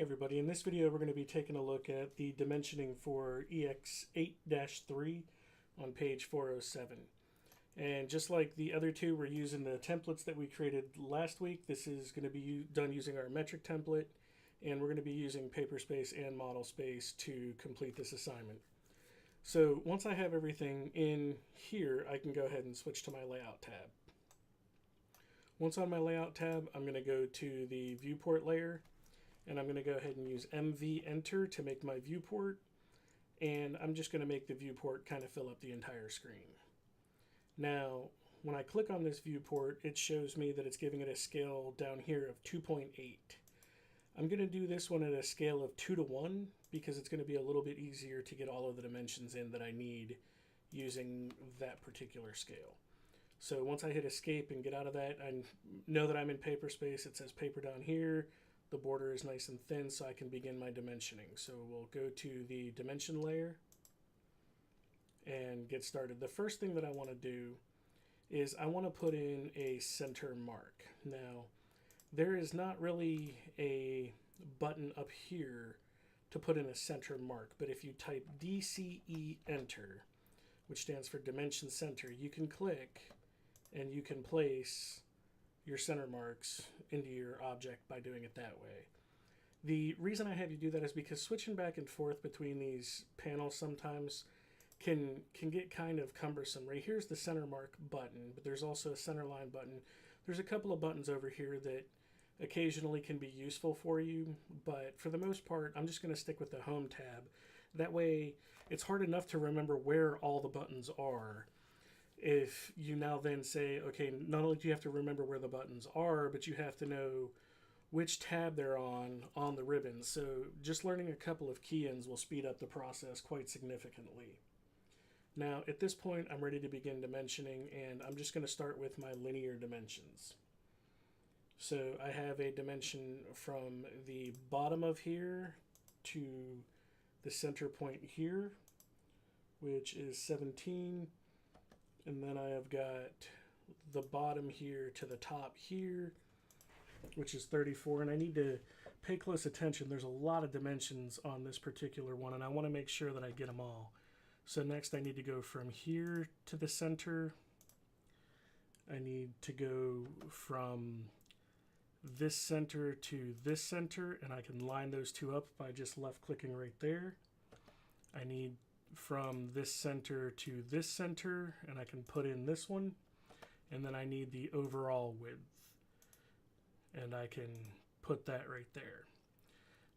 everybody, in this video we're going to be taking a look at the dimensioning for EX8-3 on page 407. And just like the other two, we're using the templates that we created last week. This is going to be done using our metric template, and we're going to be using paper space and model space to complete this assignment. So once I have everything in here, I can go ahead and switch to my layout tab. Once on my layout tab, I'm going to go to the viewport layer, and I'm going to go ahead and use MV enter to make my viewport, and I'm just going to make the viewport kind of fill up the entire screen. Now, when I click on this viewport, it shows me that it's giving it a scale down here of 2.8. I'm going to do this one at a scale of 2:1 because it's going to be a little bit easier to get all of the dimensions in that I need using that particular scale. So once I hit escape and get out of that, I know that I'm in paper space. It says paper down here. The border is nice and thin, so I can begin my dimensioning. So we'll go to the dimension layer and get started. The first thing that I want to do is I want to put in a center mark. Now, there is not really a button up here to put in a center mark, but if you type DCE enter, which stands for dimension center, you can click and you can place your center marks into your object by doing it that way. The reason I have you do that is because switching back and forth between these panels sometimes can get kind of cumbersome. Right here's the center mark button, but there's also a center line button. There's a couple of buttons over here that occasionally can be useful for you, but for the most part, I'm just going to stick with the home tab. That way, it's hard enough to remember where all the buttons are. If you now then say, okay, not only do you have to remember where the buttons are, but you have to know which tab they're on the ribbon. So just learning a couple of key-ins will speed up the process quite significantly. Now, at this point, I'm ready to begin dimensioning, and I'm just going to start with my linear dimensions. So I have a dimension from the bottom of here to the center point here, which is 17. And then I have got the bottom here to the top here, which is 34. And I need to pay close attention. There's a lot of dimensions on this particular one, and I want to make sure that I get them all. So next I need to go from here to the center. I need to go from this center to this center, and I can line those two up by just left clicking right there. I need from this center to this center, and I can put in this one, and then I need the overall width, and I can put that right there.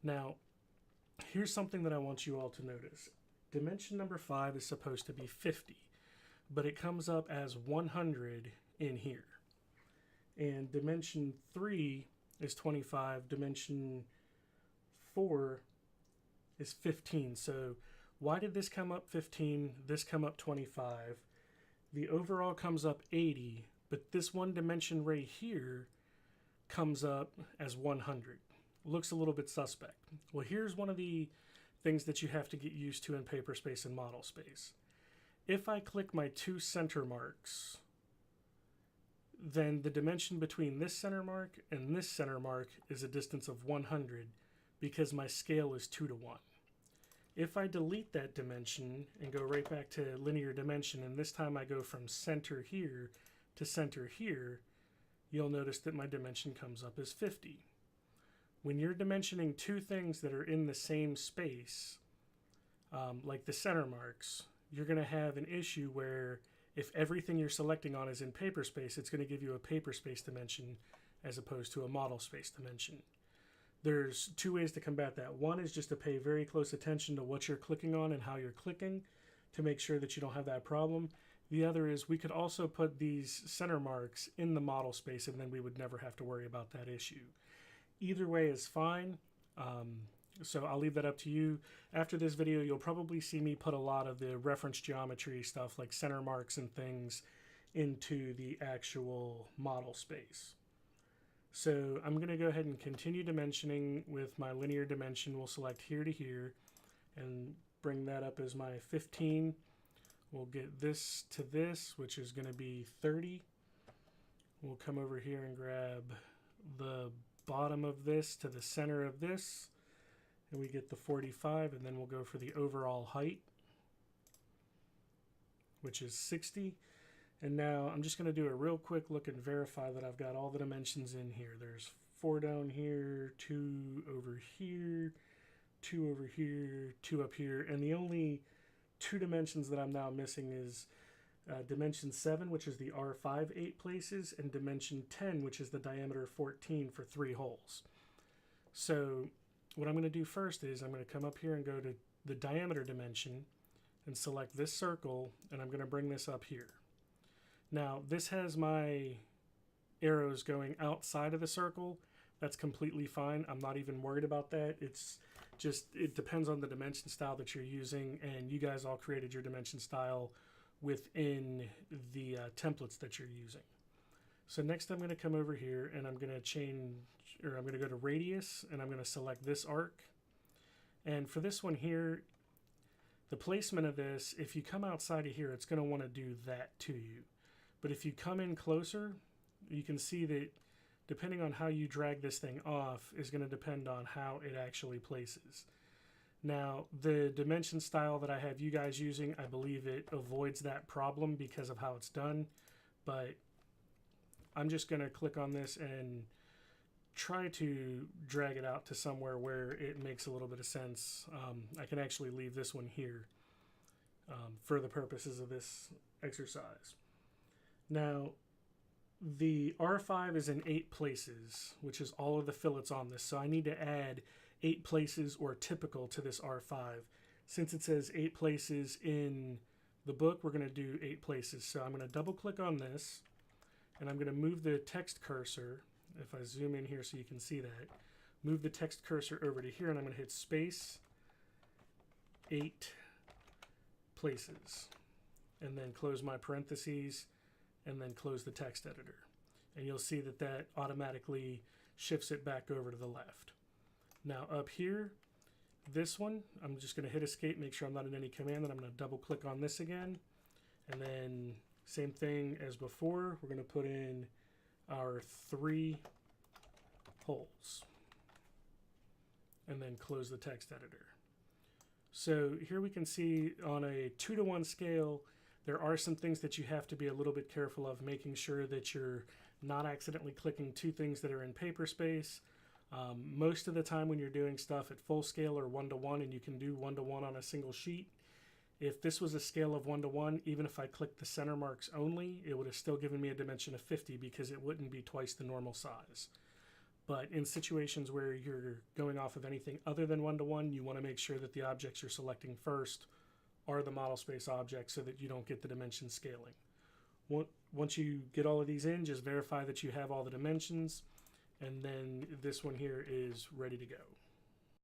Now, here's something that I want you all to notice. Dimension number 5 is supposed to be 50, but it comes up as 100 in here. And dimension 3 is 25, dimension 4 is 15. So why did this come up 15, this come up 25? The overall comes up 80, but this one dimension right here comes up as 100. Looks a little bit suspect. Well, here's one of the things that you have to get used to in paper space and model space. If I click my two center marks, then the dimension between this center mark and this center mark is a distance of 100 because my scale is 2:1. If I delete that dimension and go right back to linear dimension, and this time I go from center here to center here, you'll notice that my dimension comes up as 50. When you're dimensioning two things that are in the same space, like the center marks, you're going to have an issue where if everything you're selecting on is in paper space, it's going to give you a paper space dimension as opposed to a model space dimension. There's two ways to combat that. One is just to pay very close attention to what you're clicking on and how you're clicking to make sure that you don't have that problem. The other is we could also put these center marks in the model space, and then we would never have to worry about that issue. Either way is fine. So I'll leave that up to you. After this video, you'll probably see me put a lot of the reference geometry stuff like center marks and things into the actual model space. So I'm going to go ahead and continue dimensioning with my linear dimension. We'll select here to here and bring that up as my 15. We'll get this to this, which is going to be 30. We'll come over here and grab the bottom of this to the center of this. and we get the 45, and then we'll go for the overall height, which is 60. And now I'm just going to do a real quick look and verify that I've got all the dimensions in here. There's 4 down here, 2 over here, 2 over here, 2 up here, and the only 2 dimensions that I'm now missing is dimension 7, which is the R5 8 places, and dimension 10, which is the diameter 14 for 3 holes. So what I'm going to do first is I'm going to come up here and go to the diameter dimension and select this circle, and I'm going to bring this up here. Now this has my arrows going outside of the circle. That's completely fine. I'm not even worried about that. It depends on the dimension style that you're using, and you guys all created your dimension style within the templates that you're using. So next I'm going to come over here and I'm going to go to radius, and I'm going to select this arc. And for this one here, the placement of this, if you come outside of here, it's going to want to do that to you. But if you come in closer, you can see that depending on how you drag this thing off is going to depend on how it actually places. Now, the dimension style that I have you guys using, I believe it avoids that problem because of how it's done. But I'm just going to click on this and try to drag it out to somewhere where it makes a little bit of sense. I can actually leave this one here for the purposes of this exercise. Now, the R5 is in 8 places, which is all of the fillets on this. So I need to add 8 places or typical to this R5. Since it says 8 places in the book, we're going to do 8 places. So I'm going to double click on this, and I'm going to move the text cursor. If I zoom in here so you can see that, move the text cursor over to here, and I'm going to hit space 8 places, and then close my parentheses, and then close the text editor. And you'll see that that automatically shifts it back over to the left. Now up here, this one, I'm just going to hit escape, make sure I'm not in any command, and I'm going to double click on this again. And then same thing as before, we're going to put in our 3 holes. And then close the text editor. So here we can see on a 2-to-1 scale, there are some things that you have to be a little bit careful of, making sure that you're not accidentally clicking 2 things that are in paper space. Most of the time when you're doing stuff at full scale or 1-to-1, and you can do 1-to-1 on a single sheet, if this was a scale of 1-to-1, even if I clicked the center marks only, it would have still given me a dimension of 50 because it wouldn't be twice the normal size. But in situations where you're going off of anything other than 1-to-1, you want to make sure that the objects you're selecting first are the model space objects so that you don't get the dimension scaling. Once you get all of these in, just verify that you have all the dimensions, and then this one here is ready to go.